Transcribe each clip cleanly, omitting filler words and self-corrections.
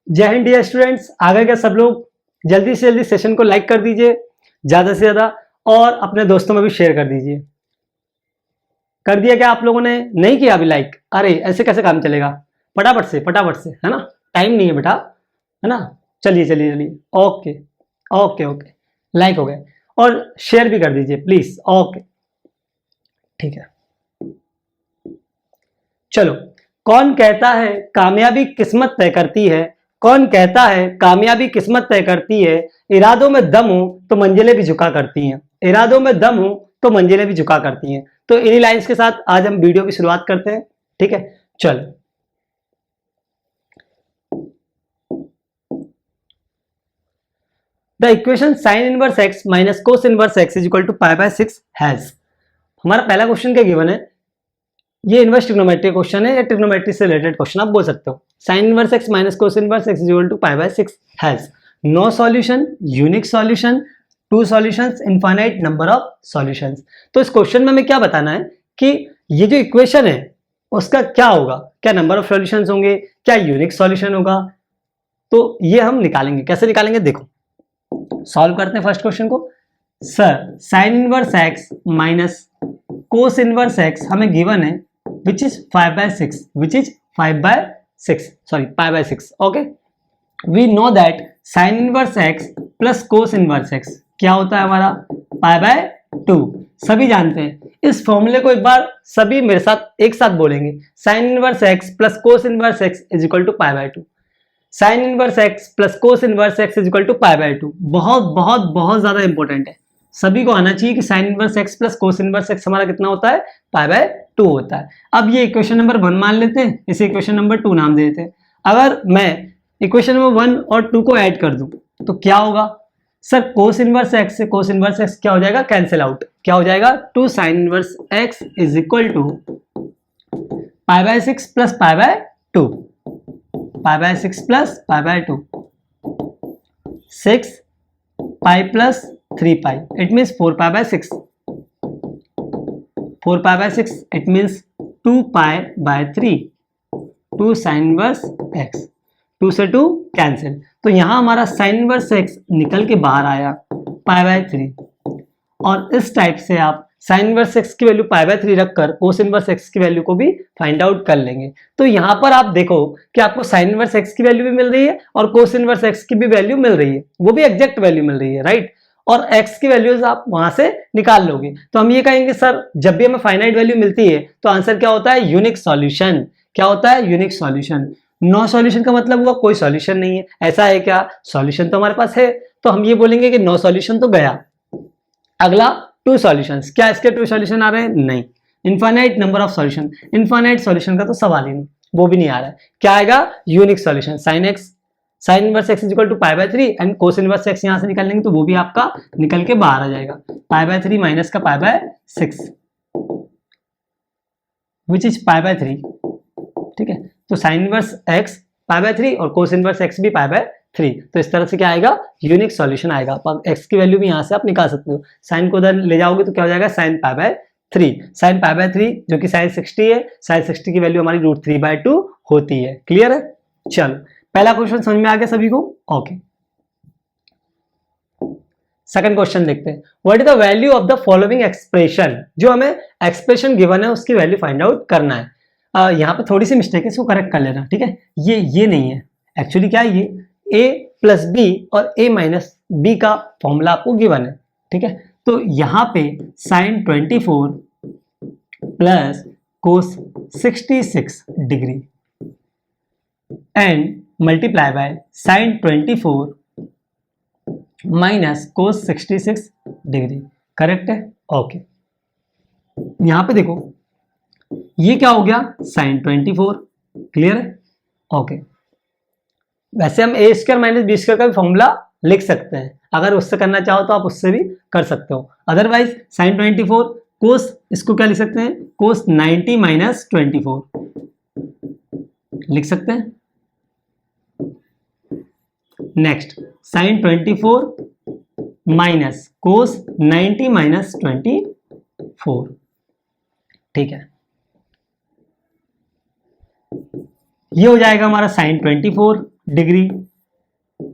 जय Hind dear students, आगे के सब लोग जल्दी से जल्दी सेशन को लाइक कर दीजिए ज्यादा से ज्यादा और अपने दोस्तों में भी शेयर कर दीजिए। कर दिया क्या आप लोगों ने? नहीं किया अभी लाइक? अरे ऐसे कैसे काम चलेगा? फटाफट से है ना, टाइम नहीं है बेटा, है ना। चलिए चलिए चलिए, ओके ओके ओके, लाइक हो गए और शेयर भी कर दीजिए प्लीज। ओके ठीक है, चलो। कौन कहता है कामयाबी किस्मत तय करती है? कौन कहता है कामयाबी किस्मत तय करती है? इरादों में दम हो तो मंजिलें भी झुका करती हैं। इरादों में दम हो तो मंजिलें भी झुका करती हैं। तो इन्हीं लाइंस के साथ आज हम वीडियो की शुरुआत करते हैं। ठीक है, चलो। The equation sine inverse x minus cos inverse x is equal to pi by 6 has. हमारा पहला क्वेश्चन क्या गिवन है? ये इनवर्स ट्रिग्नोमेट्री क्वेश्चन है या ट्रिग्नोमेट्री से रिलेटेड क्वेश्चन आप बोल सकते हो। Sine inverse x minus cos inverse x is equal to pi by 6 has no solution, unique solution, two solutions, infinite number of solutions. तो इस क्वेश्चन में हमें क्या बताना है कि ये जो इक्वेशन है उसका क्या होगा, क्या नंबर ऑफ सॉल्यूशंस होंगे, क्या यूनिक सॉल्यूशन होगा। तो ये हम निकालेंगे। कैसे निकालेंगे देखो, सॉल्व करते हैं फर्स्ट क्वेश्चन को। Sir sign inverse x minus cos inverse x हमें गिवन है which is 5 by 6, which is 5 by 6, sorry pi by 6. okay, we know that sin inverse x plus cos inverse x क्या होता है हमारा? pi by 2। सभी जानते हैं इस फॉर्मूले को। एक बार सभी मेरे साथ एक साथ बोलेंगे, sin inverse x plus cos inverse x is equal to pi by 2। sin inverse x plus cos inverse x is equal to pi by 2। बहुत बहुत बहुत ज्यादा इंपॉर्टेंट है, सभी को आना चाहिए कि sin inverse x plus cos inverse x हमारा कितना होता है? पाई बाय 2 होता है। अब ये इक्वेशन नंबर 1 मान लेते हैं, इसे इक्वेशन नंबर 2 नाम दे देते हैं। अगर मैं इक्वेशन नंबर 1 और 2 को ऐड कर दूं तो क्या होगा? सर कोस इनवर्स x से कोस इनवर्स x क्या हो जाएगा? Cancel out. क्या हो जाएगा? 2 sin inverse x is equal to pi by 6 plus pi by 2। Pi by 6 plus pi by 2, 6 पाई plus 3 pi, it means 4 pi by 6, 4 pi by 6, it means 2 pi by 3, 2 sin inverse x, 2 से 2 cancel. तो यहां हमारा sin inverse x निकल के बाहर आया pi by 3। और इस टाइप से आप sin inverse x की वैल्यू pi by 3 रखकर cos inverse x की वैल्यू को भी फाइंड आउट कर लेंगे। तो यहां पर आप देखो कि आपको sin inverse x की वैल्यू भी मिल रही है और cos inverse x की भी वैल्यू मिल रही है, वो भी एग्जैक्ट वैल्यू मिल रही है, राइट। और x की वैल्यूज आप वहां से निकाल लोगे। तो हम ये कहेंगे सर जब भी हमें फाइनाइट वैल्यू मिलती है तो आंसर क्या होता है? Unique solution. क्या होता है? Unique solution. नो सॉल्यूशन का मतलब हुआ कोई सॉल्यूशन नहीं है। ऐसा है क्या? सॉल्यूशन तो हमारे पास है, तो हम ये बोलेंगे कि नो सॉल्यूशन तो गया। अगला टू सॉल्यूशंस, क्या इसके टू सॉल्यूशन आ रहे हैं? नहीं। Infinite number of solution, infinite solution का तो सवाल ही नहीं, वो भी नहीं आ रहा है। क्या आएगा? Unique solution. Sine inverse x is equal to pi by 3 and cos inverse x यहां से निकाल लेंगे तो वो भी आपका निकल के बाहर आ जाएगा। पाई बाय 3 माइनस का पाई by 6 which is pi by 3। ठीक है, तो sign inverse x pi by 3 और कोस इनवर्स एक्स भी पाई बाय 3। तो इस तरह से क्या आएगा? यूनिक सॉल्यूशन आएगा। एक्स की वैल्यू भी यहां से आप निकाल सकते हो। साइन को उधर ले जाओगे तो क्या हो जाएगा? Sine pi by 3। Sine pi by 3 जो कि साइन 60 है, साइन 60 की वैल्यू हमारी √3/2 होती है। क्लियर है? चलो पहला क्वेश्चन समझ में आ गया सभी को? ओके। सेकंड क्वेश्चन देखते हैं। What is the value of the following expression? जो हमें एक्सप्रेशन गिवन है उसकी वैल्यू फाइंड आउट करना है। यहाँ पे थोड़ी सी मिस्टेक है, इसको करेक्ट कर लेना। ठीक है, ये नहीं है एक्चुअली। क्या है ये? a प्लस बी और a माइनस बी का फॉर्मूला आपको गिवन है। ठीक है, तो यहाँ पे sine 24 plus cos 66 degree and multiply by sine 24 minus cos 66 degree. Correct है? ओके। यहां पे देखो ये क्या हो गया? साइन 24। क्लियर है? ओके। वैसे हम A square minus B square का भी फॉर्मूला लिख सकते हैं, अगर उससे करना चाहो तो आप उससे भी कर सकते हो। अदरवाइज साइन 24 कोस, इसको क्या लिख सकते हैं? कोस 90 माइनस 24 लिख सकते हैं। Next sine 24 minus cos 90 minus 24। ठीक है, ये हो जाएगा हमारा साइन 24 डिग्री,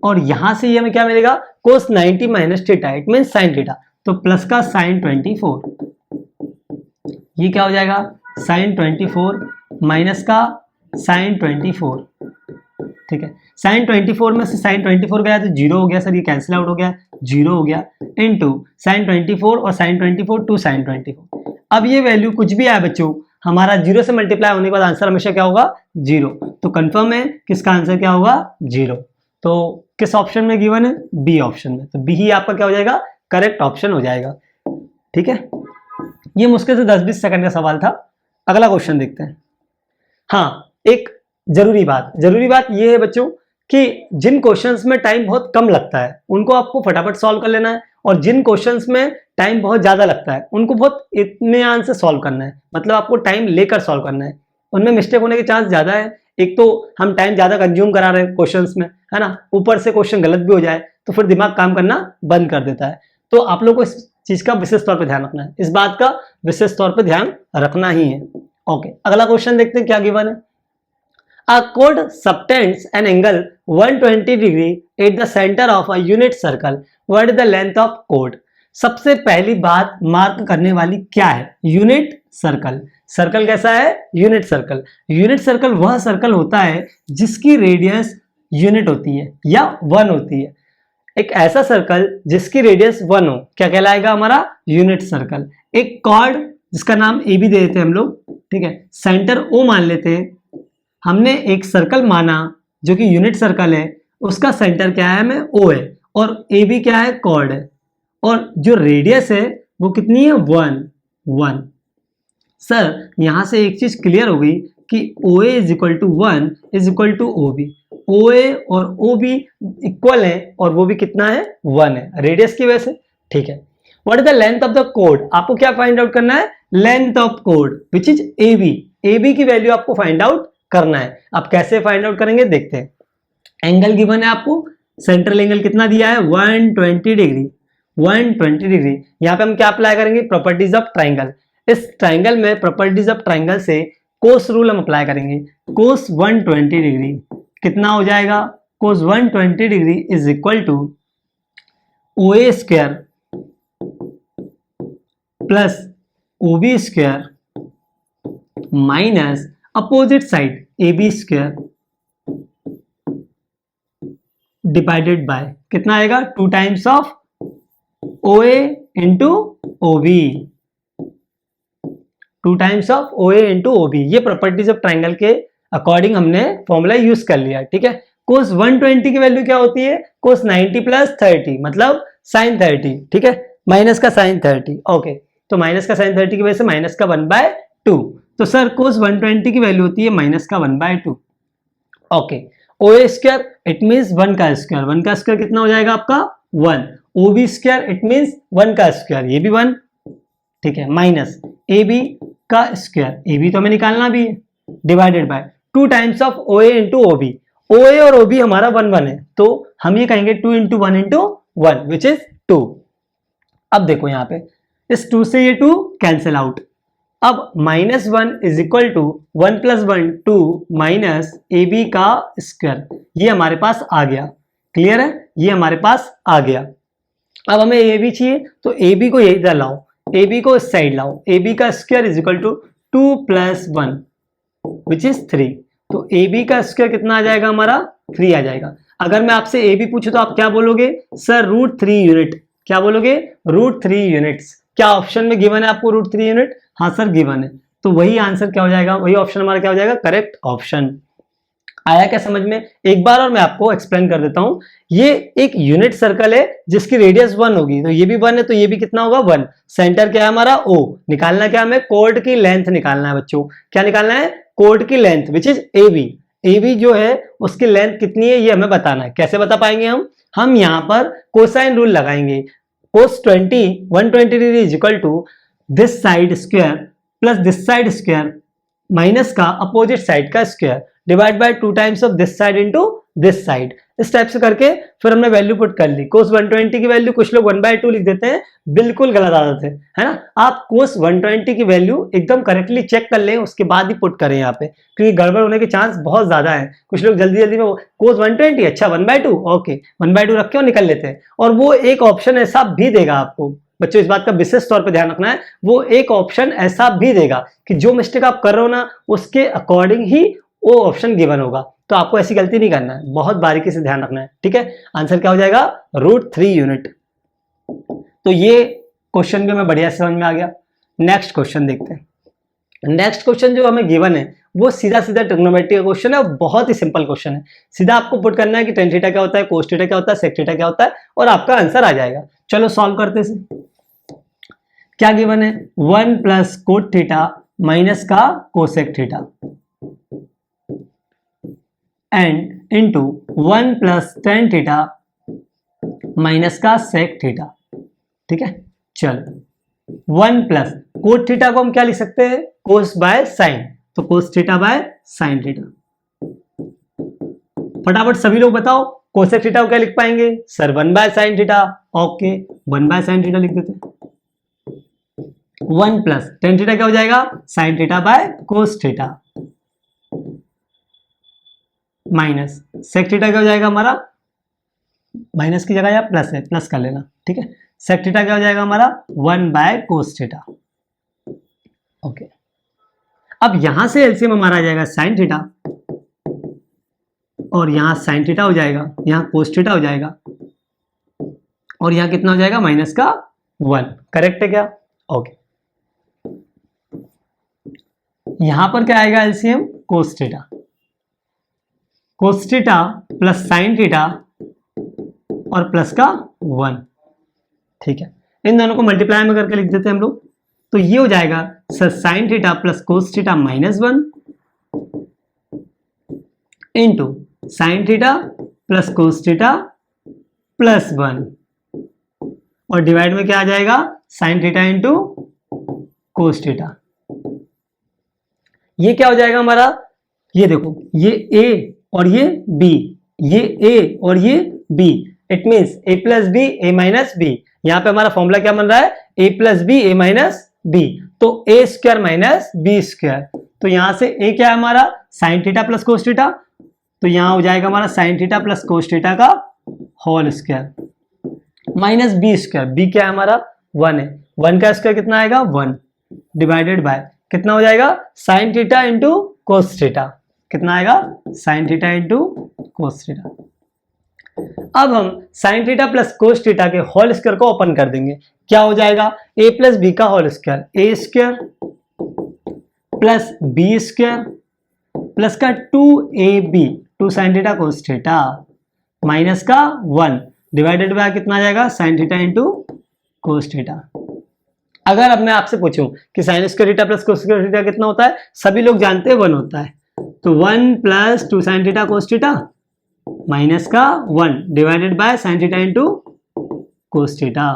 और यहां से ये हमें क्या मिलेगा, कोस 90 minus theta, it mean sine theta, तो प्लस का साइन 24, ये क्या हो जाएगा साइन 24 माइनस का साइन 24, ठीक है। साइन 24 में से साइन 24 गया तो जीरो हो गया सर, ये कैंसिल आउट हो गया, जीरो हो गया, इनटू साइन 24 और साइन 24 टू साइन 24। अब ये वैल्यू कुछ भी आया बच्चों, हमारा जीरो से मल्टीप्लाई होने के बाद आंसर हमेशा क्या होगा, जीरो। तो कंफर्म है किसका आंसर क्या होगा, जीरो। तो किस ऑप्शन में गिवन है, बी ऑप्शन में, तो बी ही आपका क्या हो जाएगा, करेक्ट ऑप्शन हो जाएगा। ठीक है, ये मुश्किल से 10-20 सेकंड का सवाल था। अगला क्वेश्चन देखते हैं। हाँ, एक जरूरी बात ये है बच्चों कि जिन क्वेश्चंस में टाइम बहुत कम लगता है उनको आपको फटाफट सॉल्व कर लेना है, और जिन क्वेश्चंस में टाइम बहुत ज्यादा लगता है उनको बहुत इत्मीनान से सॉल्व करना है, मतलब आपको टाइम लेकर सॉल्व करना है। उनमें मिस्टेक होने के चांस ज्यादा है, एक तो हम टाइम ज्यादा कंज्यूम करा रहे हैं क्वेश्चंस में, है ना, ऊपर से क्वेश्चन गलत भी हो जाए तो फिर दिमाग काम करना बंद कर देता है। तो आप लोग को इस चीज का विशेष तौर पर ध्यान रखना है, इस बात का विशेष तौर पर ध्यान रखना ही है। ओके, अगला क्वेश्चन देखते हैं क्या गिवन है। A chord subtends an angle 120 degree at the center of a unit circle. What is the length of chord? सबसे पहली बात मार्क करने वाली क्या है, यूनिट सर्कल। सर्कल कैसा है, यूनिट सर्कल। यूनिट सर्कल वह सर्कल होता है जिसकी रेडियस यूनिट होती है या 1 होती है। एक ऐसा सर्कल जिसकी रेडियस 1 हो क्या कहलाएगा, हमारा यूनिट सर्कल। एक कॉर्ड जिसका नाम ए बी दे देते हैं हम लोग, ठीक है, सेंटर ओ मान लेते हैं। हमने एक सर्कल माना जो कि यूनिट सर्कल है, उसका सेंटर क्या है, हमें ओ है, और ए बी क्या है, कॉर्ड है, और जो रेडियस है वो कितनी है, 1। सर यहां से एक चीज क्लियर हो गई कि O A is equal to 1 is equal to O B. O A और ओ बी इक्वल है और वो भी कितना है, 1 है, रेडियस की वजह से। ठीक है, what is the length of the code, आपको क्या फाइंड आउट करना है, length of code which is A B. A B की वैल्यू आपको फाइंड आउट करना है। आप कैसे फाइंड आउट करेंगे देखते हैं। एंगल गिवन है आपको, सेंट्रल एंगल कितना दिया है, 120 डिग्री। 120 डिग्री, यहां पे हम क्या अप्लाई करेंगे, प्रॉपर्टीज ऑफ ट्राइंगल। इस ट्राइंगल में प्रॉपर्टीज ऑफ ट्राइंगल से कोस रूल हम अप्लाई करेंगे। कोस 120 डिग्री कितना हो जाएगा, cos 120 degree is equal to O A square plus O B square minus opposite side A B square divided by कितना आएगा, 2 times of O A into O B, 2 times of O A into O B. ये properties of triangle के according हमने formula use कर लिया, ठीक है। कोस 120 की वैल्यू क्या होती है, कोस 90 प्लस 30 मतलब साइन 30, ठीक है, माइनस का साइन 30। ओके, तो माइनस का साइन 30 की वजह से माइनस का 1/2। तो सर कोस 120 की वैल्यू होती है माइनस का 1/2। Okay, O A square it means 1 का स्क्वायर, 1 का स्क्वायर कितना हो जाएगा आपका 1। O B square it means 1 का स्क्वायर, ये भी 1, ठीक है, माइनस ए बी का स्क्वायर, ए बी तो हमें निकालना भी है, divided by 2 times of O A into O B. O A और ओ बी हमारा 1 है, तो हम ये कहेंगे 2 इंटू 1 इंटू 1 विच इज 2। अब देखो यहाँ पे इस 2 से ये 2 कैंसिल आउट। अब -1 is equal to 1 + 1 2 minus A B का स्क्वायर, ये हमारे पास आ गया। क्लियर है, ये हमारे पास आ गया। अब हमें ए बी चाहिए तो ए बी को इधर लाओ, ए बी को इस साइड लाओ। ए बी का square is equal to 2 + 1 which is 3। तो ए बी का स्क्वायर कितना आ जाएगा, हमारा 3 आ जाएगा। अगर मैं आपसे ए बी पूछूं तो आप क्या बोलोगे, सर √3 यूनिट। क्या बोलोगे, √3 यूनिट्स। क्या ऑप्शन में गिवन है आपको √3 यूनिट, हाँ सर गिवन है, तो वही आंसर क्या हो जाएगा, वही ऑप्शन हमारा क्या हो जाएगा, करेक्ट ऑप्शन। आया क्या समझ में, एक बार और मैं आपको एक्सप्लेन कर देता हूं। ये एक यूनिट सर्कल है जिसकी रेडियस 1 होगी, तो ये भी 1 है, तो ये भी कितना होगा 1। सेंटर क्या है हमारा O, निकालना क्या हमें, कोड की लेंथ निकालना है बच्चों। क्या निकालना है, कोड की length which is AB। AB जो है उसकी लेंथ कितनी है ये हमें बताना है। कैसे बता पाएंगे हम यहाँ पर कोसाइन रूल लगाएंगे। Cos 120 degree is equal to this side square plus this side square minus का अपोजिट साइड का square divide by 2 times of this side into this side. इस टाइप से करके फिर हमने वैल्यू पुट कर ली। cos 120 की वैल्यू कुछ लोग 1/2 लिख देते हैं, बिल्कुल गलत आदत है ना। आप cos 120 की वैल्यू एकदम करेक्टली चेक कर लें, उसके बाद ही पुट करें यहाँ पे, क्योंकि गड़बड़ होने के चांस बहुत ज्यादा है। कुछ लोग जल्दी जल्दी में cos 120 अच्छा 1/2 ओके 1/2 रख के और निकल लेते हैं। और वो एक ऑप्शन ऐसा भी देगा आपको, बच्चों इस बात का विशेष तौर पे ध्यान रखना है, वो एक ऑप्शन ऐसा भी देगा कि जो मिस्टेक आप कर रहे हो ना उसके अकॉर्डिंग ही वो ऑप्शन गिवन होगा। तो आपको ऐसी गलती नहीं करना है, बहुत बारीकी से ध्यान रखना है, ठीक है। आंसर क्या हो जाएगा, √3 यूनिट। तो ये क्वेश्चन भी हमें बढ़िया से समझ में आ गया। नेक्स्ट क्वेश्चन देखते हैं। नेक्स्ट क्वेश्चन जो हमें गिवन है वो सीधा सीधा ट्रिग्नोमेट्री का क्वेश्चन है और बहुत ही सिंपल क्वेश्चन है। सीधा आपको पुट करना है कि tan थीटा क्या होता है, cos थीटा क्या होता है, sec थीटा क्या होता है, और आपका आंसर आ जाएगा। चलो सॉल्व करते हैं। क्या गिवन है, 1 + cot थीटा माइनस का cosec theta and into 1 + tan theta minus का sec थीटा, ठीक है। चलो 1 + cot थीटा को हम क्या लिख सकते हैं, cos बाय साइन, तो cos theta by sine theta. फटाफट सभी लोग बताओ कोसेक थीटा को क्या लिख पाएंगे, sir 1/sin theta, okay 1/sin theta लिख देते हैं। 1 + tan थीटा क्या हो जाएगा, sin theta by cos theta minus sec theta क्या हो जाएगा हमारा, माइनस की जगह या प्लस है, प्लस कर लेना, ठीक है। sec थीटा क्या हो जाएगा हमारा 1/cos थीटा, ओके। अब यहां से एलसीएम हमारा आ जाएगा sin थीटा और यहां sin थीटा हो जाएगा, यहां cos थीटा हो जाएगा और यहां कितना हो जाएगा माइनस का 1, करेक्ट है क्या, ओके। यहां पर क्या आएगा LCM, cos theta, cos theta plus sin theta और प्लस का 1, ठीक है। इन दोनों को मल्टीप्लाई में करके लिख देते हैं हम लोग, तो ये हो जाएगा sir sin theta plus cos theta -1 into sin theta plus cos theta +1 और डिवाइड में क्या आ जाएगा sin theta into cos theta. ये क्या हो जाएगा हमारा, ये देखो ये a और ये b, ये a और ये b, it means a + b a - b। यहां पे हमारा फॉर्मूला क्या बन रहा है, a + b a - b, तो a² - b²। तो यहां से a क्या है हमारा sin theta plus cos theta, तो यहां हो जाएगा हमारा sin theta plus cos theta का whole square minus b², b क्या है हमारा 1 है, 1 का स्क्वायर कितना आएगा 1 डिवाइडेड बाय कितना हो जाएगा sin theta into cos theta, कितना आएगा sin theta into cos theta. अब हम sin theta plus cos theta के होल स्क्वायर को ओपन कर देंगे, क्या हो जाएगा a + b का whole square, a² plus b² plus का 2ab 2 sin theta cos theta minus का 1 डिवाइडेड बाय कितना आ जाएगा sin theta into cos theta. अगर अब मैं आपसे पूछूं कि sin² theta plus cos theta कितना होता है, सभी लोग जानते हैं 1 होता है, तो 1 + 2 sin theta cos theta minus का 1 divided bye sin theta into cos theta.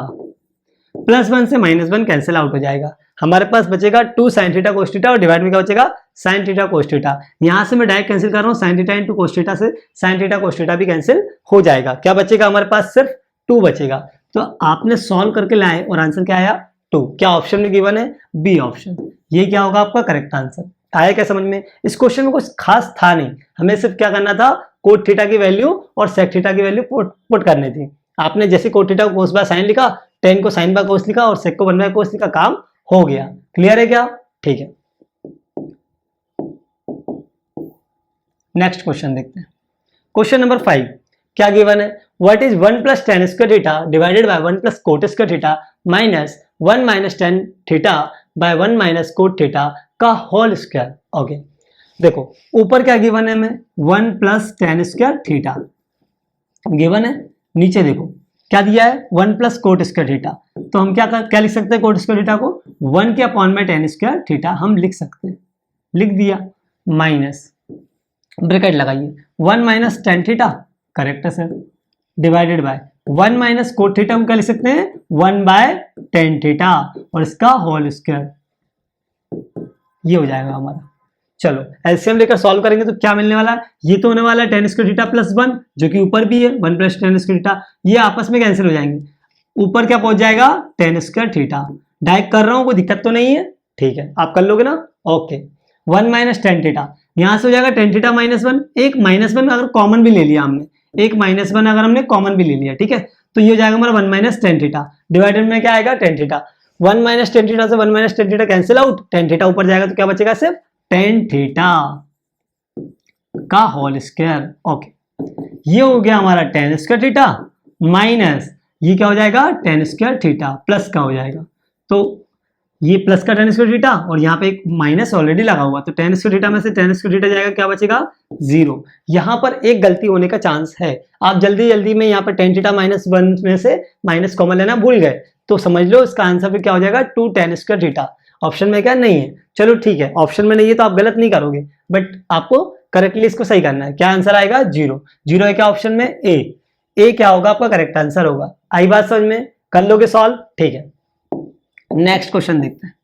+1 से -1 कैंसिल आउट हो जाएगा, हमारे पास बचेगा 2 sin थीटा cos थीटा और डिवाइड में क्या बचेगा sin थीटा cos थीटा। यहां से मैं डायरेक्ट कैंसिल कर रहा हूं, sin theta into cos theta से sin थीटा cos थीटा भी कैंसिल हो जाएगा, क्या बचेगा हमारे पास सिर्फ 2 बचेगा। तो आपने सॉल्व करके लाए और आंसर क्या आया 2, क्या ऑप्शन में गिवन है, बी ऑप्शन। ये क्या होगा आपका करेक्ट आंसर। आया क्या समझ में, इस क्वेश्चन में कुछ खास था नहीं, हमें सिर्फ क्या करना था cot थीटा की वैल्यू और sec थीटा की वैल्यू पुट करनी थी। आपने जैसे cot थीटा को cos बाय sin लिखा, tan को sin बाय cos लिखा और sec को 1 बाय cos लिखा, काम हो गया। क्लियर है क्या, ठीक है। नेक्स्ट क्वेश्चन देखते हैं, क्वेश्चन नंबर 5। क्या गिवन है, what is 1 + tan² theta divided by 1 + cot² theta minus 1 - tan theta by 1 - cot theta का होल स्क्वायर। ओके देखो ऊपर क्या गिवन है, हमें 1 + tan² थीटा गिवन है, नीचे देखो क्या दिया है 1 + cot² थीटा, तो हम क्या लिख सकते हैं cot² थीटा को 1 के अपॉन में tan² थीटा हम लिख सकते हैं, लिख दिया माइनस ब्रैकेट लगाइए 1 - tan थीटा, करेक्ट है sir, divided by 1 - cot theta हम क्या लिख सकते हैं 1/tan थीटा और इसका होल स्क्वायर, ये हो जाएगा हमारा। चलो एलसीएम लेकर सॉल्व करेंगे तो क्या मिलने वाला है, ये तो होने वाला है tan स्क्वायर थीटा प्लस 1 जो कि ऊपर भी है 1 प्लस tan स्क्वायर थीटा, ये आपस में कैंसिल हो जाएंगे, ऊपर क्या पहुंच जाएगा tan स्क्वायर थीटा। डायरेक्ट कर रहा हूं, कोई दिक्कत तो नहीं है, ठीक है आप कर लोगे ना। ओके 1 माइनस tan थीटा, यहां से हो जाएगा tan थीटा माइनस 1, एक माइनस 1 अगर कॉमन भी ले लिया हमने, एक माइनस 1 अगर हमने कॉमन भी ले लिया, ठीक है, तो ये हो जाएगा हमारा 1 माइनस tan थीटा डिवाइडेड में क्या आएगा tan theta. 1 minus tan theta से 1 minus tan theta cancel out, tan theta ऊपर जाएगा तो क्या बचेगा सिर्फ tan थीटा का होल स्क्वायर। ओके ये हो गया हमारा tan स्क्वायर थीटा माइनस ये क्या हो जाएगा tan स्क्वायर थीटा प्लस का हो जाएगा, तो ये प्लस का tan स्क्वायर थीटा और यहाँ पे एक माइनस ऑलरेडी लगा हुआ, तो tan स्क्वायर थीटा में से tan स्क्वायर थीटा जाएगा, क्या बचेगा 0। यहाँ पर एक गलती होने का चांस है, आप जल्दी जल्दी में यहाँ पर tan थीटा माइनस 1 में से माइनस कॉमन लेना भूल गए, तो समझ लो इसका आंसर फिर क्या हो जाएगा 2 tan स्क्वायर थीटा। ऑप्शन में क्या नहीं है, चलो ठीक है ऑप्शन में नहीं है तो आप गलत नहीं करोगे, बट आपको करेक्टली इसको सही करना है। क्या आंसर आएगा 0, 0 है क्या ऑप्शन में ए क्या होगा आपका करेक्ट आंसर होगा। आई बात समझ में, कर लोगे सॉल्व, ठीक है। नेक्स्ट क्वेश्चन देखते हैं।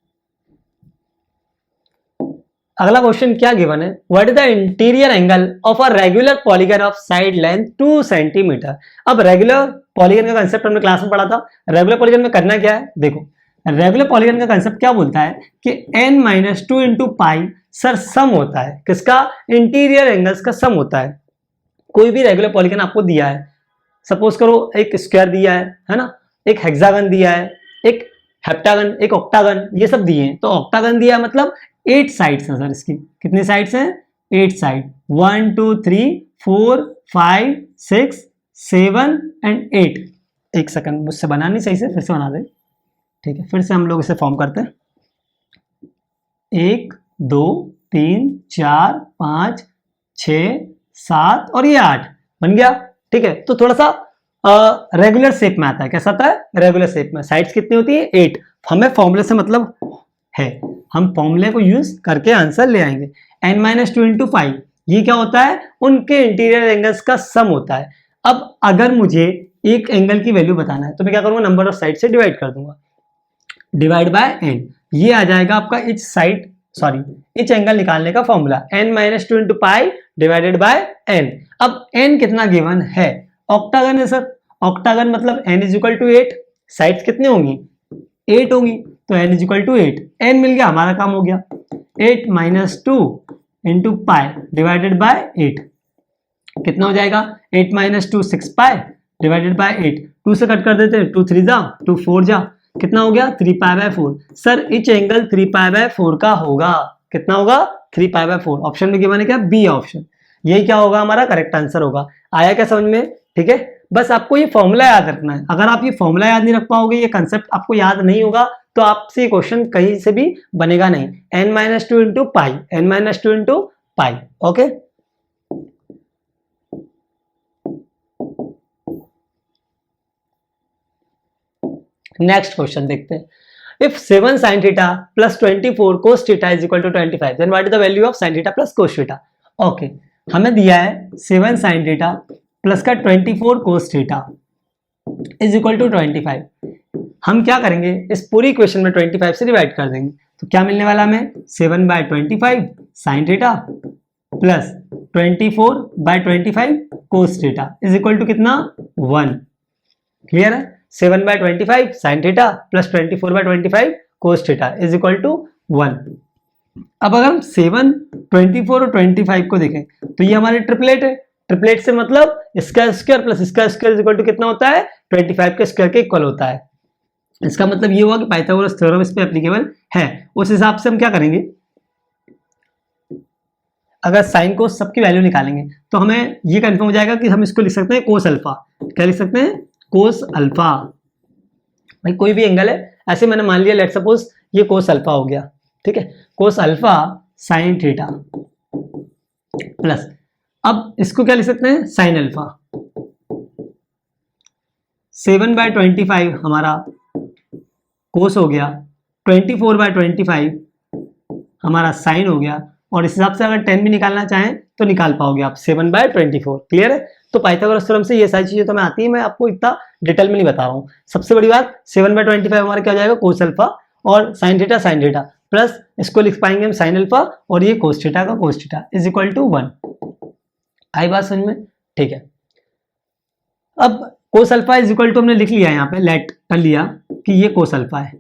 अगला क्वेश्चन क्या गिवन है, what is the interior angle of a regular polygon of side length 2 centimetre. अब रेगुलर पॉलीगन का कंसेप्ट हमने क्लास में पढ़ा था, रेगुलर पॉलीगन में करना क्या है, देखो रेगुलर पॉलीगन का कंसेप्ट क्या बोलता है कि n minus 2 into pi sir sum होता है, किसका इंटीरियर एंगल्स का सम होता है। कोई भी रेगुलर पॉलीगन आपको दिया है, सपोज करो एक स्क्वायर दिया है ना, एक हेक्सागन दिया है, एक हेप्टागन, एक ऑक्टागन, ये सब दिए हैं। तो ऑक्टागन दिया मतलब 8 साइड्स हैं सर, इसकी कितनी साइड्स हैं 8 साइड, 1 2 3 4 5 6 7 एंड 8। एक सेकंड मुझसे बना नहीं सही से, फिर से बना दे, ठीक है फिर से हम लोग इसे फॉर्म करते हैं। 1 2 3 4 5 6 7 और ये 8 बन गया, ठीक है। तो थोड़ा सा रेगुलर शेप में आता है, कैसा आता है रेगुलर शेप में, साइड्स कितनी होती है 8। हमें फॉर्मूले से मतलब है, हम फॉर्मूले को यूज करके आंसर ले आएंगे। n माइनस 2 इंटू 5 ये क्या होता है, उनके इंटीरियर एंगल्स का सम होता है। अब अगर मुझे एक एंगल की वैल्यू बताना है तो मैं क्या करूंगा, नंबर ऑफ साइड से डिवाइड कर दूंगा, डिवाइड बाय n, ये आ जाएगा आपका each side sorry each angle निकालने का formula, n minus 2 into pi divided by n। अब n कितना गिवन है, ऑक्टागन है सर, ऑक्टागन मतलब n is equal to 8, sides कितनी होंगी 8 होंगी, तो n is equal to 8, n मिल गया, हमारा काम हो गया। 8 minus 2 into pi divided bye 8 कितना हो जाएगा, 8 माइनस 2 6 पाई डिवाइडेड बाय 8, 2 से कट कर देते हैं, 2 3 जा 2 4 जा, कितना हो गया 3 pi by 4। Sir etch angle 3 pi by 4 का होगा, कितना होगा 3 पाई बाय 4। ऑप्शन में गिवन है क्या बी ऑप्शन, यही क्या होगा हमारा करेक्ट आंसर होगा। आया क्या समझ में, ठीक है। बस आपको ये फॉर्मूला याद रखना है, अगर आप ये फॉर्मूला याद नहीं रख पाओगे, ये कंसेप्ट आपको याद नहीं होगा, तो आपसे ये क्वेश्चन कहीं से भी बनेगा नहीं। n minus 2 into pi, n minus 2 into pi, okay. Next question देखते हैं। If 7 sin theta plus 24 cos theta is equal to 25, then what is the value of sin theta plus cos theta. Okay हमें दिया है 7 sin theta plus का 24 cos theta is equal to 25। हम क्या करेंगे, इस पूरी इक्वेशन में 25 से डिवाइड कर देंगे, तो क्या मिलने वाला हमें 7 by 25 sin theta plus 24 by 25 cos theta is equal to कितना 1। क्लियर है, 7 by 25 sin theta plus 24 by 25 cos theta is equal to 1। अब अगर हम 7 24 और 25 को देखें तो ये हमारे ट्रिपलेट है, ट्रिपलेट से मतलब इसका स्क्वायर प्लस इसका स्क्वायर इज इक्वल टू कितना होता है 25 के स्क्वायर के इक्वल होता है। इसका मतलब ये हुआ कि पाइथागोरस थ्योरम इस पे एप्लीकेबल है। उस हिसाब से हम क्या करेंगे, अगर साइन को सबकी वैल्यू निकालेंगे तो हमें ये कंफर्म हो जाएगा कि हम इसको लिख सकते हैं कोस अल्फा। क्या लिख सकते हैं कोस अल्फा, भाई कोई भी एंगल है, ऐसे मैंने मान लिया लेट सपोज ये कोस अल्फा हो गया, ठीक है, कोस अल्फा साइन थीटा प्लस, अब इसको क्या लिख सकते हैं साइन अल्फा। 7 बाय 25 हमारा कोस हो गया, 24 बाय 25 हमारा साइन हो गया, और इस हिसाब से अगर 10 भी निकालना चाहें तो निकाल पाओगे आप 7 बाय 24। क्लियर है, तो पाइथागोरस थ्योरम से ये सारी चीजें तो मैं आती है, मैं आपको इतना डिटेल में नहीं बता रहा हूँ। सबसे बड़ी बात 7 बाय 25 हमारा क्या हो जाएगा कोस अल्फा और साइन थीटा प्लस इसको लिख पाएंगे हम साइन अल्फा और ये कोस थीटा का cos theta is equal to 1। आई बात समझ में? ठीक है। अब cos alpha is equal to हमने लिख लिया यहाँ पे, लेट कर लिया कि ये कोस अल्फा है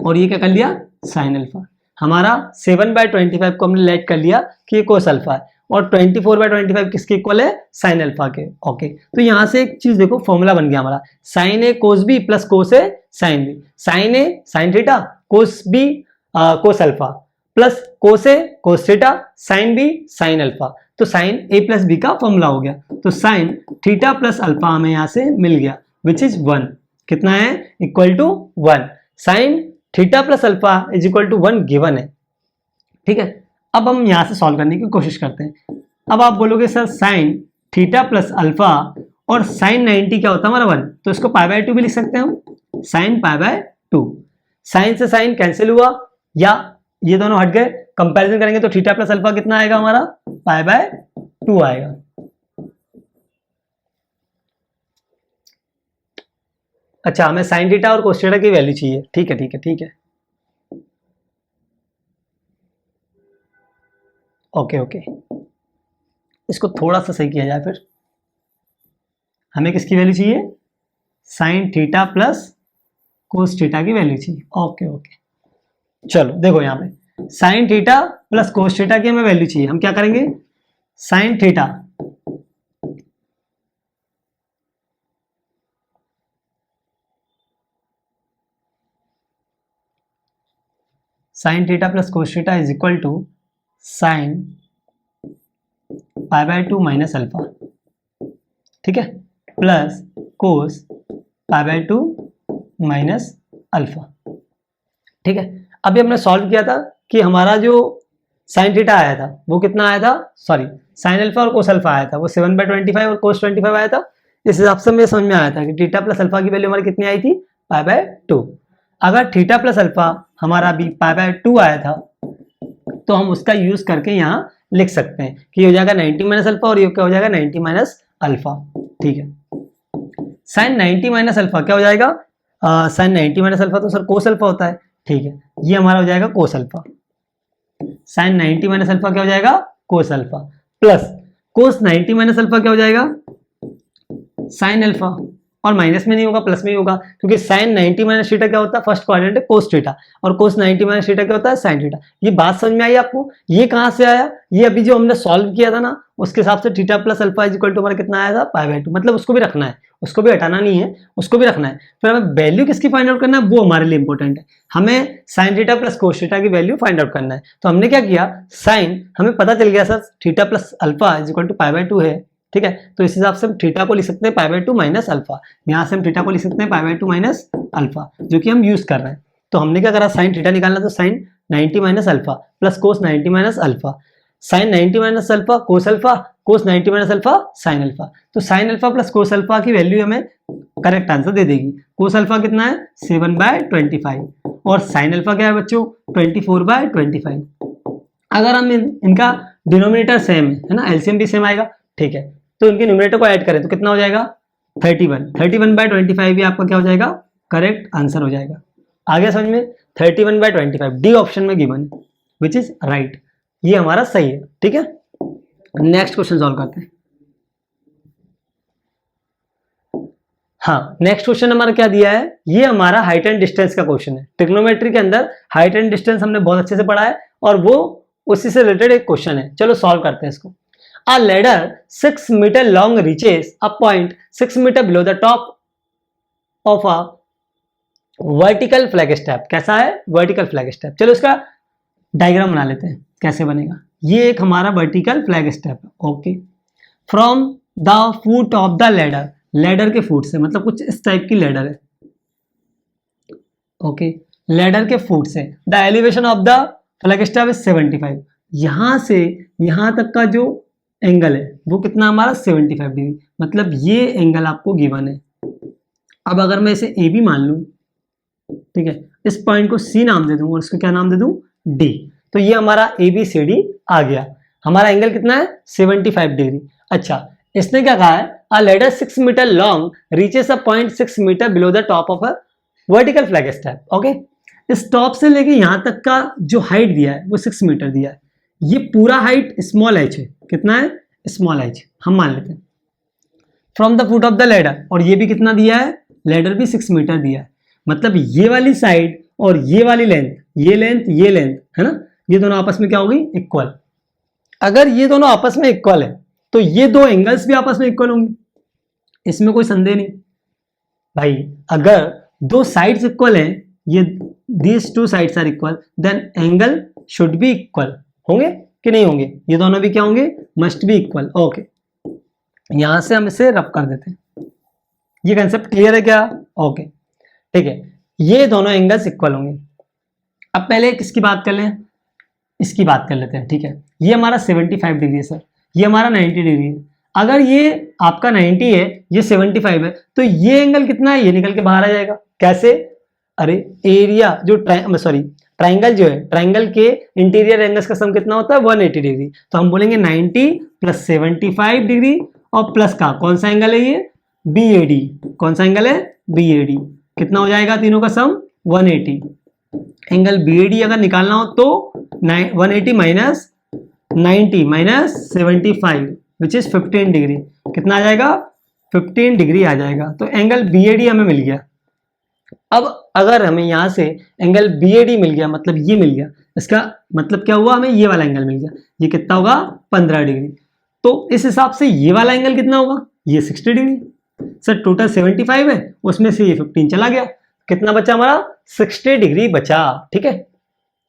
और ये क्या कर लिया साइन अल्फा। हमारा 7/25 को हमने लेट कर लिया कि ये कोस अल्फा है और 24/25 किसके इक्वल है साइन अल्फा के। ओके, तो यहां से एक चीज देखो, फॉर्मूला बन गया हमारा sine A cos B plus cos A sine B. Sine A sine theta, cos B cos alpha, plus cos A cos theta, sine B sine alpha. तो साइन ए प्लस बी का formula हो गया। तो sign theta plus alpha हमें यहां से मिल गया which is 1। कितना है? Equal to 1। Sine theta plus alpha is equal to 1 given है। ठीक है, अब हम यहां से सॉल्व करने की कोशिश करते हैं। अब आप बोलोगे sir sign theta plus alpha और साइन 90 क्या होता है हमारा 1, तो इसको π/2 भी लिख सकते हैं हम, साइन π/2। साइन से साइन कैंसिल हुआ या ये दोनों हट गए, कंपैरिजन करेंगे तो थीटा प्लस अल्फा कितना आएगा हमारा π/2 आएगा। अच्छा, हमें साइन थीटा और कोस थीटा की वैल्यू चाहिए। ठीक है ठीक है ठीक है, ओके ओके, इसको थोड़ा सा सही किया जाए फिर। हमें किसकी वैल्यू चाहिए? Sine theta plus cos theta की वैल्यू चाहिए। ओके ओके, चलो देखो यहाँ पे sine theta plus cos theta की हमें वैल्यू चाहिए। हम क्या करेंगे? Sine theta sine theta plus cos theta is equal to sine π/2 minus alpha, ठीक है, प्लस कोस π/2 माइनस अल्फा। ठीक है, अभी हमने सॉल्व किया था कि हमारा जो साइन थीटा आया था वो कितना आया था, सॉरी साइन अल्फा और कोस अल्फा आया था वो 7/25 और कोस 25 आया था। इस हिसाब से हमें समझ में आया था कि थीटा प्लस अल्फा की वैल्यू हमारी कितनी आई थी π/2। अगर थीटा प्लस अल्फा हमारा भी π/2 आया था तो हम उसका यूज करके यहाँ लिख सकते हैं कि ये हो जाएगा 90 माइनस अल्फा और ये क्या हो जाएगा 90 माइनस अल्फा। ठीक है, साइन 90 माइनस अल्फा क्या हो जाएगा? साइन 90 माइनस अल्फा तो सर कोस अल्फा होता है। ठीक है, ये हमारा हो जाएगा cos alpha. Sine 90 minus alpha क्या हो जाएगा? Cos alpha, plus cos 90 minus alpha क्या हो जाएगा? Sine alpha. और माइनस में नहीं होगा, प्लस में ही होगा, क्योंकि साइन 90 माइनस थीटा क्या होता है? फर्स्ट क्वाड्रेंट है कोस थीटा, और कोस 90 माइनस थीटा क्या होता है? Sine theta. ये बात समझ में आई आपको? ये कहां से आया? ये अभी जो हमने सॉल्व किया था ना, उसके हिसाब से theta plus alpha is equal to हमारा कितना आया था? π/2। मतलब उसको भी रखना है, उसको भी हटाना नहीं है, उसको भी रखना है। फिर हमें वैल्यू किसकी फाइंड आउट करना है वो हमारे लिए इंपॉर्टेंट है। हमें sign theta plus cos theta की वैल्यू फाइंड आउट करना है। तो हमने क्या किया, साइन हमें पता चल गया sir theta plus alpha is equal to π/2 है। ठीक है, तो इस हिसाब से हम थीटा को लिख सकते हैं π/2 माइनस अल्फा। यहाँ से हम थीटा को लिख सकते हैं π/2 माइनस अल्फा, जो कि हम यूज कर रहे हैं। तो हमने क्या करा, साइन थीटा निकालना, तो sine 90 minus alpha plus cos 90 minus alpha, sine 90 minus alpha cos alpha, cos 90 minus alpha sine alpha. तो sine alpha plus cos alpha की वैल्यू हमें करेक्ट आंसर दे देगी। कोस अल्फा कितना है? 7/25 और साइन अल्फा क्या है बच्चों? 24/25। अगर हम इनका डिनोमिनेटर सेम है ना, एलसीएम भी सेम आएगा। ठीक है, तो इनके न्यूमरेटर को ऐड करें तो कितना हो जाएगा? 31। 31/25 भी आपका क्या हो जाएगा? करेक्ट आंसर हो जाएगा। आगे समझ में? 31/25 डी ऑप्शन में गिवन विच इज राइट, ये हमारा सही है। ठीक है, नेक्स्ट क्वेश्चन सॉल्व करते हैं। हाँ, नेक्स्ट क्वेश्चन हमारा क्या दिया है? ये हमारा हाइट एंड डिस्टेंस का क्वेश्चन है। ट्रिग्नोमेट्री के अंदर हाइट एंड डिस्टेंस हमने बहुत अच्छे से पढ़ा है और वो उसी से रिलेटेड एक क्वेश्चन है। चलो सॉल्व करते हैं इसको। A ladder 6 meter long reaches a point 6 meter below the top of a vertical flag step। कैसा है? vertical flag step। चलो इसका डायग्राम बना लेते हैं, कैसे बनेगा। ये एक हमारा vertical flag step है। Okay, from the foot of the ladder, ladder के फुट से, मतलब कुछ इस टाइप की लैडर है। ओके, लैडर के फुट से the elevation of the flag step is 75। यहां से यहां तक का जो एंगल है वो कितना हमारा? 75 डिग्री। मतलब ये एंगल आपको गिवन है। अब अगर मैं इसे ए बी मान लूं, ठीक है, इस पॉइंट को सी नाम दे दूं और इसको क्या नाम दे दूं? डी। तो ये हमारा ए बी सी डी आ गया। हमारा एंगल कितना है? 75 डिग्री। अच्छा, इसने क्या कहा है? A ladder 6 metre long reaches a point 6 metre below the top of a vertical flag step. Okay, इस टॉप से लेके यहां तक का जो हाइट दिया है वो 6 मीटर दिया है। ये पूरा हाइट स्मॉल एच है, कितना है, स्मॉल एच हम मान लेते हैं, from the foot of the ladder, और ये भी कितना दिया है, लेडर भी 6 मीटर दिया है। मतलब ये वाली साइड और ये वाली लेंथ, ये लेंथ है ना, ये दोनों आपस में क्या होगी, इक्वल। अगर ये दोनों आपस में इक्वल है तो ये दो एंगल्स भी आपस में इक्वल होंगे, इसमें कोई संदेह नहीं भाई। अगर दो साइड्स इक्वल हैं, ये these two sides are equal, then angle should be equal, होंगे कि नहीं होंगे, ये दोनों भी क्या होंगे, मस्ट बी इक्वल। ओके, यहां से हम इसे रब कर देते हैं। ये कंसेप्ट क्लियर है क्या? ओके ठीक है, ये दोनों एंगल्स इक्वल होंगे। अब पहले किसकी बात कर लें, इसकी बात कर लेते हैं। ठीक है, ये हमारा 75 डिग्री है सर, ये हमारा 90 डिग्री है। अगर ये आपका 90 है, ये 75 है, तो ये एंगल कितना है, ये निकल के बाहर आ जाएगा। कैसे? अरे एरिया जो ट्राइंगल जो है, ट्राइंगल के इंटीरियर एंगल्स का सम कितना होता है, 180 डिग्री। तो हम बोलेंगे 90 प्लस 75 डिग्री और प्लस का कौन सा एंगल है, ये BAD। कौन सा एंगल है, BAD। कितना हो जाएगा तीनों का सम, 180। एंगल BAD अगर निकालना हो तो 180 minus 90 minus 75 which is 15 degree. कितना आ जाएगा, 15 डिग्री आ जाएगा। तो एंगल BAD हमें मिल गया। अब अगर हमें यहां से एंगल BAD मिल गया, मतलब ये मिल गया, इसका मतलब क्या हुआ, हमें ये वाला एंगल मिल गया। ये कितना होगा, 15 डिग्री। तो इस हिसाब से ये वाला एंगल कितना होगा, ये 60 डिग्री। सर टोटल 75 है, उसमें से ये 15 चला गया, कितना बचा हमारा, 60 डिग्री बचा। ठीक है,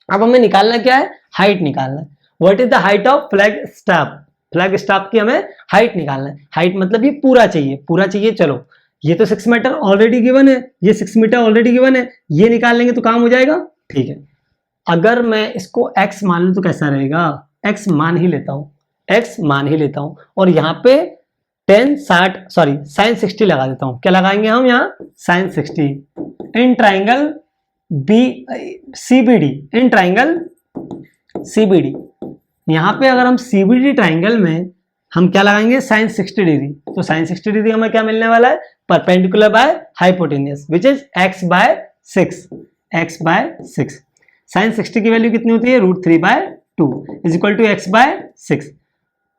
अब हमें निकालना क्या है, हाइट निकालना है। What is the height of flag staff, flag staff की हमें हाइट निकालना है। हाइट मतलब ये पूरा चाहिए, पूरा चाहिए। चलो ये तो 6 मीटर ऑलरेडी गिवन है, ये 6 मीटर ऑलरेडी गिवन है, ये निकाल लेंगे तो काम हो जाएगा। ठीक है, अगर मैं इसको x मान लूं तो कैसा रहेगा, x मान ही लेता हूं, x मान ही लेता हूं, और यहाँ पे sin 60 लगा देता हूं। क्या लगाएंगे हम यहाँ, sin 60 in triangle CBD, in triangle CBD। यहाँ पे अगर हम CBD ट्राइंगल में हम क्या लगाएंगे, sin 60 डिग्री। तो sin 60 डिग्री हमें क्या मिलने वाला है, perpendicular by hypotenuse which is x/6, x/6। sin 60 की वैल्यू कितनी होती है, √3/2 इज इक्वल टू x/6।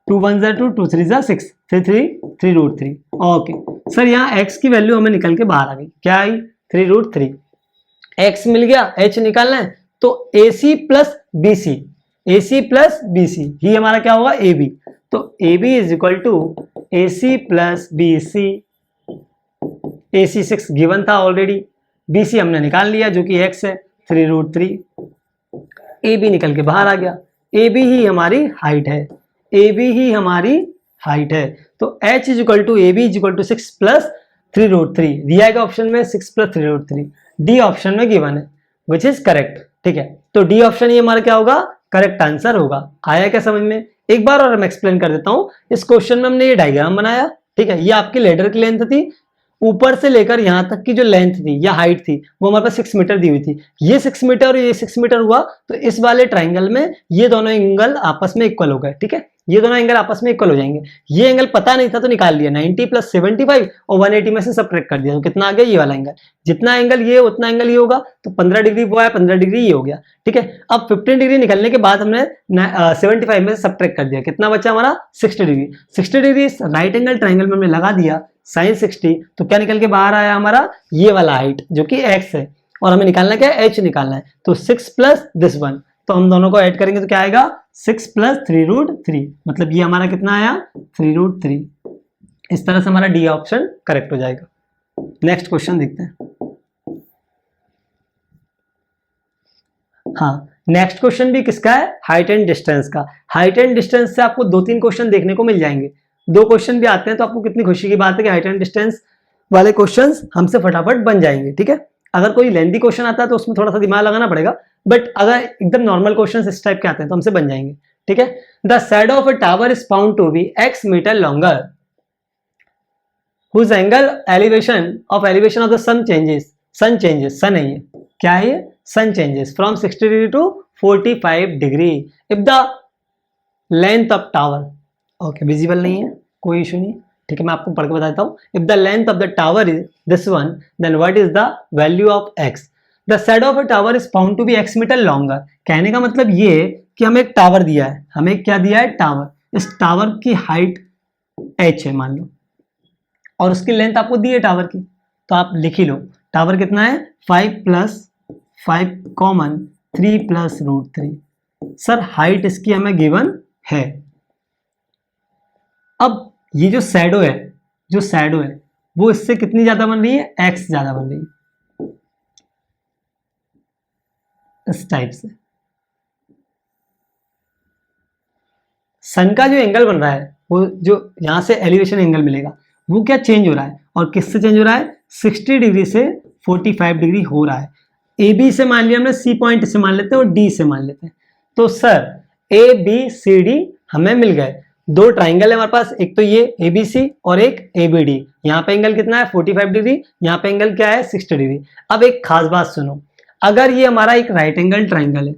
2 1 2, 2 3 6, फिर 3 √3। ओके सर, यहाँ x की वैल्यू हमें निकल के बाहर आ गई, क्या आई, 3 √3। x मिल गया, h निकालना है तो AC plus BC, AC plus BC ही हमारा क्या होगा, AB। तो AB is equal to AC plus BC। AC 6 given था ऑलरेडी, BC हमने निकाल लिया जो कि x है, 3 √3। AB निकल के बाहर आ गया, AB ही हमारी हाइट है, AB ही हमारी हाइट है। तो H is equal to AB is equal to 6 plus 3 √3 दिया गया ऑप्शन में, 6 प्लस 3 √3 डी ऑप्शन में गिवन है विच इज करेक्ट। ठीक है, तो डी ऑप्शन ही हमारा क्या होगा, करेक्ट आंसर होगा। आया क्या समझ में? एक बार और मैं एक्सप्लेन कर देता हूं। इस क्वेश्चन में हमने ये डायग्राम बनाया, ठीक है, ये आपकी लेडर की लेंथ थी, ऊपर से लेकर यहां तक की जो लेंथ थी या हाइट थी वो हमारे पास 6 मीटर दी हुई थी। ये 6 मीटर और ये 6 मीटर हुआ, तो इस वाले ट्राइंगल में ये दोनों एंगल आपस में इक्वल हो गए। ठीक है, ये दोनों एंगल आपस में इक्वल हो जाएंगे। ये एंगल पता नहीं था तो निकाल लिया, 90 प्लस 75 और 180 में से सबट्रैक्ट कर दिया, तो कितना आ गया, ये वाला एंगल। जितना एंगल ये उतना एंगल ये होगा, तो 15 डिग्री वो है, 15 डिग्री ये हो गया। ठीक है, अब 15 डिग्री निकलने के बाद हमने 75 में से सबट्रैक्ट कर दिया, कितना बचा हमारा, 60 degree. 60 degree right angle triangle में हमने लगा दिया sin 60, तो क्या निकल के बाहर आया हमारा, ये वाला हाइट जो कि x है, और हमें निकालना क्या है, h निकालना है। तो 6 प्लस दिस वन, तो हम दोनों को ऐड करेंगे तो क्या आएगा, 6 प्लस 3 √3, मतलब ये हमारा कितना आया, 3 √3। इस तरह से हमारा डी ऑप्शन करेक्ट हो जाएगा। नेक्स्ट क्वेश्चन देखते हैं। हाँ, नेक्स्ट क्वेश्चन भी किसका है, हाइट एंड डिस्टेंस का। हाइट एंड डिस्टेंस से आपको 2-3 क्वेश्चन देखने को मिल जाएंगे। 2 क्वेश्चन भी आते हैं तो आपको कितनी खुशी की बात है कि हाइट एंड डिस्टेंस वाले क्वेश्चंस हमसे फटाफट बन जाएंगे। ठीक है, अगर कोई लेंथी क्वेश्चन आता है तो उसमें थोड़ा सा दिमाग लगाना पड़ेगा, बट अगर एकदम नॉर्मल क्वेश्चन इस टाइप के आते हैं तो हमसे बन जाएंगे। ठीक है, the shadow of a tower is found to be x metre longer, whose angle elevation of the sun changes, sun है ये, क्या है ये, sun changes from 60 degree to 45 degree if the length of tower, okay visible नहीं है, कोई issue नहीं। ठीक है, मैं आपको पढ़ के बता देता हूँ। If the length of the tower is this one, then what is the value of x। The shadow of a tower is found to be x metre longer. कहने का मतलब ये है कि हमें एक टावर दिया है, हमें क्या दिया है, टावर। इस टावर की हाइट h है मान लो, और उसकी लेंथ आपको दी है टावर की, तो आप लिख ही लो टावर कितना है, 5 + 5 कॉमन 3 + √3। सर हाइट इसकी हमें गिवन है। अब ये जो शैडो है, वो इससे कितनी ज्यादा बन रही है, x ज्यादा बन रही है, इस टाइप से। सन का जो एंगल बन रहा है, वो जो यहां से एलिवेशन एंगल मिलेगा, वो क्या चेंज हो रहा है, और किससे चेंज हो रहा है, 60 डिग्री से 45 डिग्री हो रहा है। ए बी से मान लिया हमने, सी पॉइंट से मान लेते हैं और डी से मान लेते हैं। तो sir A B C D हमें मिल गए। दो ट्राइंगल है हमारे पास, एक तो ये ए बी सी और एक ए बी डी। यहाँ पे एंगल कितना है, 45 डिग्री, यहाँ पे एंगल क्या है, 60 डिग्री। अब एक खास बात सुनो, अगर ये हमारा एक राइट एंगल ट्राइंगल है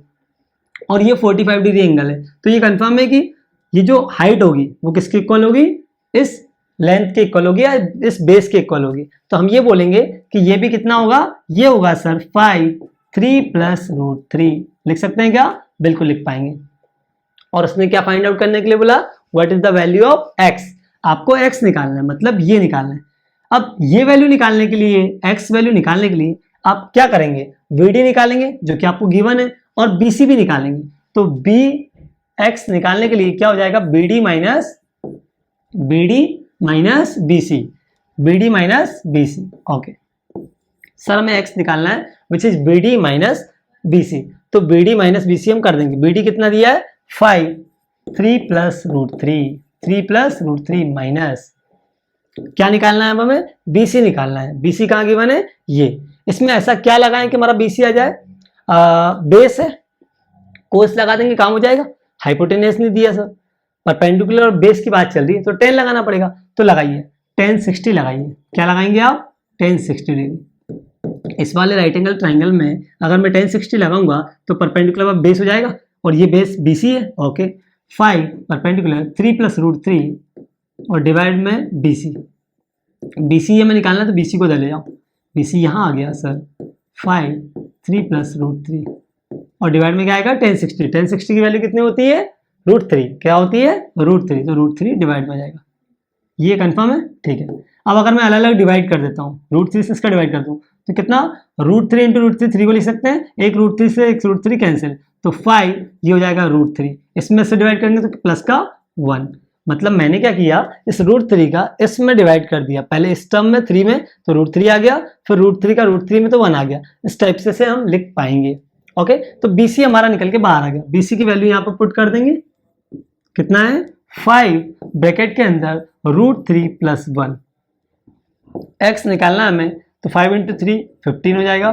और ये 45 डिग्री एंगल है, तो ये कंफर्म है कि ये जो हाइट होगी वो किसके इक्वल होगी, इस लेंथ के इक्वल होगी या इस बेस के इक्वल होगी। तो हम ये बोलेंगे कि ये भी कितना होगा, ये होगा सर 5 3 + √3। लिख सकते हैं क्या, बिल्कुल लिख पाएंगे। और उसने क्या फाइंड आउट करने के लिए बोला, what is the value of x। आपको x निकालना है, मतलब ये निकालना है। अब ये वैल्यू निकालने के लिए, x वैल्यू निकालने के लिए आप क्या करेंगे, vd निकालेंगे जो कि आपको गिवन है, और bc भी निकालेंगे। तो bx निकालने के लिए क्या हो जाएगा, bd minus bc। Okay sir हमें x निकालना है which is bd minus bc। तो bd माइनस bc हम कर देंगे। bd कितना दिया है, 5 3 + √3 माइनस क्या निकालना है हमें, bc निकालना है। bc कहाँ गिवन है, ये। इसमें ऐसा क्या लगाएं कि हमारा bc आ जाए, बेस है, कोस लगा देंगे काम हो जाएगा। हाइपोटेनस नहीं दिया सर, परपेंडिकुलर और बेस की बात चल रही है, तो 10 लगाना पड़ेगा। तो लगाइए 10 60 लगाइए। क्या लगाएंगे आप, 10 60 डिग्री। इस वाले राइट एंगल ट्राइंगल में अगर मैं 10 60 लगाऊंगा तो परपेंडिकुलर बेस हो जाएगा, और ये बेस BC है। ओके 5 परपेंडिकुलर 3 + √3 और डिवाइड में BC। BC ये मैं निकालना, तो BC को इधर ले जाओ, BC यहाँ आ गया सर 5 3 + √3 और डिवाइड में क्या आएगा, 10 60। 10 60 की वैल्यू कितनी होती है, √3। क्या होती है, √3। तो √3 डिवाइड में आ जाएगा। ये कंफर्म है, ठीक है। अब अगर मैं अलग अलग डिवाइड कर देता हूँ, √3 से इसका डिवाइड कर दूँ तो कितना, √3 × √3 3 को लिख सकते हैं, एक √3 से एक √3 कैंसिल, तो 5 ये हो जाएगा √3। इसमें से डिवाइड करेंगे तो प्लस का 1। मतलब मैंने क्या किया, इस √3 का इसमें डिवाइड कर दिया, पहले इस टर्म में 3 में तो √3 आ गया, फिर √3 का √3 में तो 1 आ गया। इस टाइप से हम लिख पाएंगे। ओके तो BC हमारा निकल के बाहर आ गया। BC की वैल्यू यहाँ पर पुट कर देंगे, कितना है, 5 ब्रैकेट के अंदर √3 + 1। x निकालना है हमें, तो 5 × 3 15 हो जाएगा,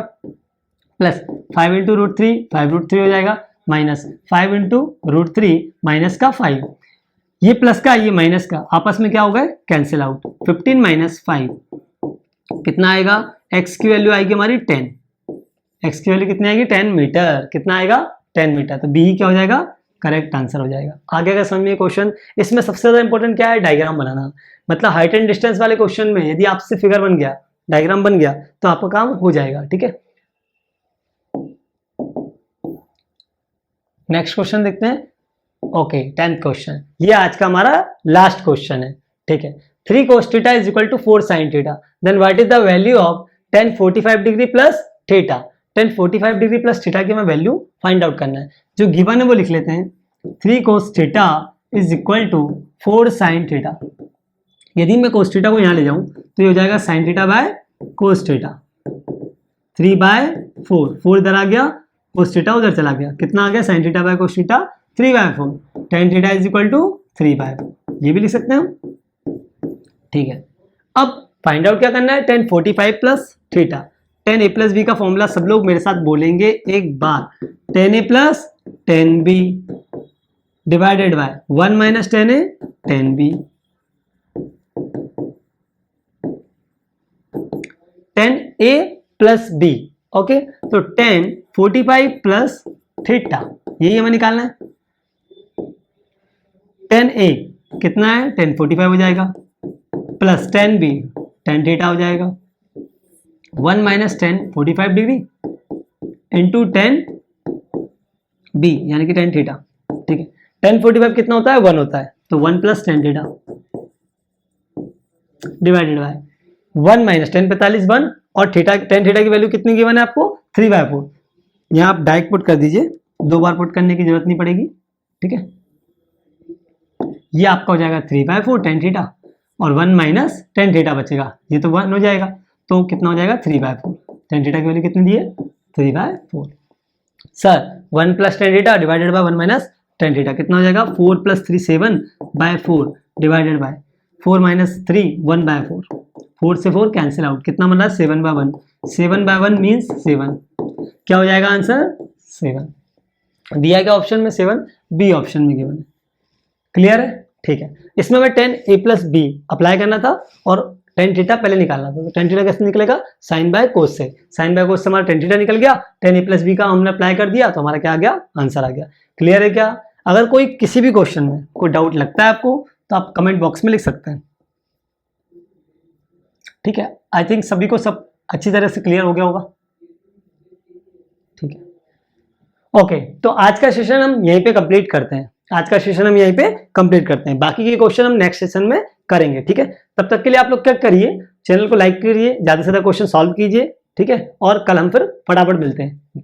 प्लस 5 × √3 5 √3 हो जाएगा, माइनस 5 × √3 माइनस का 5, ये प्लस का ये माइनस का आपस में क्या हो गए, कैंसिल आउट। 15 - 5 कितना आएगा, x की वैल्यू आएगी हमारी 10। x की वैल्यू कितनी आएगी, 10 मीटर। कितना आएगा, 10 मीटर। तो B क्या हो जाएगा, करेक्ट आंसर हो जाएगा। आगे का समझ में क्वेश्चन, इसमें सबसे ज्यादा इंपॉर्टेंट क्या है, डायग्राम बनाना। मतलब हाइट एंड डिस्टेंस वाले क्वेश्चन में यदि आपसे फिगर बन गया, डायग्राम बन गया, तो आपका काम हो जाएगा। ठीक है, नेक्स्ट क्वेश्चन देखते हैं। ओके 10th क्वेश्चन, ये आज का हमारा लास्ट क्वेश्चन है। ठीक है, 3 cos θ = 4 sin θ, then what is the value of tan 45 degree plus theta. tan 45 degree plus theta की हमें वैल्यू फाइंड आउट करना है। जो गिवन है वो लिख लेते हैं, 3 cos θ = 4 sin θ। यदि मैं cos θ को यहाँ ले जाऊं तो ये हो जाएगा sin θ cos θ। 3/4, 4 इधर आ गया, cos θ उधर चला गया, कितना आ गया, sin θ cos θ 3/4। tan θ = 3/4, ये भी लिख सकते हैं हम। ठीक है, अब फाइंड आउट क्या करना है, tan 45 plus theta. tan a plus B का फॉर्मूला सब लोग मेरे साथ बोलेंगे एक बार, tan a plus tan b divided by 1 - tan a tan b। tan a plus b, okay, तो tan 45 प्लस थीटा, यही हमें निकालना है। tan a कितना है, tan 45 हो जाएगा, plus tan b tan theta हो जाएगा, 1 - tan 45 degree into tan B यानी कि टेन थीटा, ठीक है। टेन 45 कितना होता है, 1 होता है, तो 1 plus tan theta divided by 1 minus ten 45 1, और थीटा टेन थीटा की वैल्यू कितनी गिवन है आपको, 3/4। यहाँ आप डायरेक्ट पुट कर दीजिए, 2 बार पुट करने की जरूरत नहीं पड़ेगी, ठीक है। ये आपका हो जाएगा 3/4 टेन थीटा, और 1 माइनस टेन थीटा बचेगा, ये तो 1 हो जाएगा, तो कितना हो जाएगा 3/4। टेन थीटा की वैल्यू कितनी दी है, 3/4। Sir 1 plus tan theta divided by 1 minus tan theta कितना हो जाएगा, 4 प्लस 3 7/4 डिवाइडेड बाय 4 माइनस 3 1/4, 4 से 4 कैंसिल आउट, कितना बन रहा है 7/1, 7/1 मीन्स 7, क्या हो जाएगा आंसर 7। दिया गया ऑप्शन में 7, बी ऑप्शन में गिवन है। क्लियर है, ठीक है। इसमें हमें टेन ए प्लस बी अप्लाई करना था और टेन थीटा पहले निकालना था, तो टेन थीटा कैसे निकलेगा, साइन बाय कोस से, साइन बाय कोस से हमारा टेन थीटा निकल गया, टेन ए प्लस बी का हमने अप्लाई कर दिया तो हमारा क्या आ गया, आंसर आ गया। क्लियर है क्या? अगर कोई किसी भी क्वेश्चन में कोई डाउट लगता है आपको तो आप कमेंट बॉक्स में लिख सकते हैं, ठीक है। आई थिंक सभी को सब अच्छी तरह से क्लियर हो गया होगा, ठीक है। ओके, तो आज का सेशन हम यहीं पे कंप्लीट करते हैं, आज का सेशन हम यहीं पे कंप्लीट करते हैं, बाकी के क्वेश्चन हम नेक्स्ट सेशन में करेंगे, ठीक है। तब तक के लिए आप लोग क्या करिए, चैनल को लाइक करिए, ज्यादा से ज्यादा क्वेश्चन सॉल्व कीजिए, ठीक है, और कल हम फिर फटाफट मिलते हैं।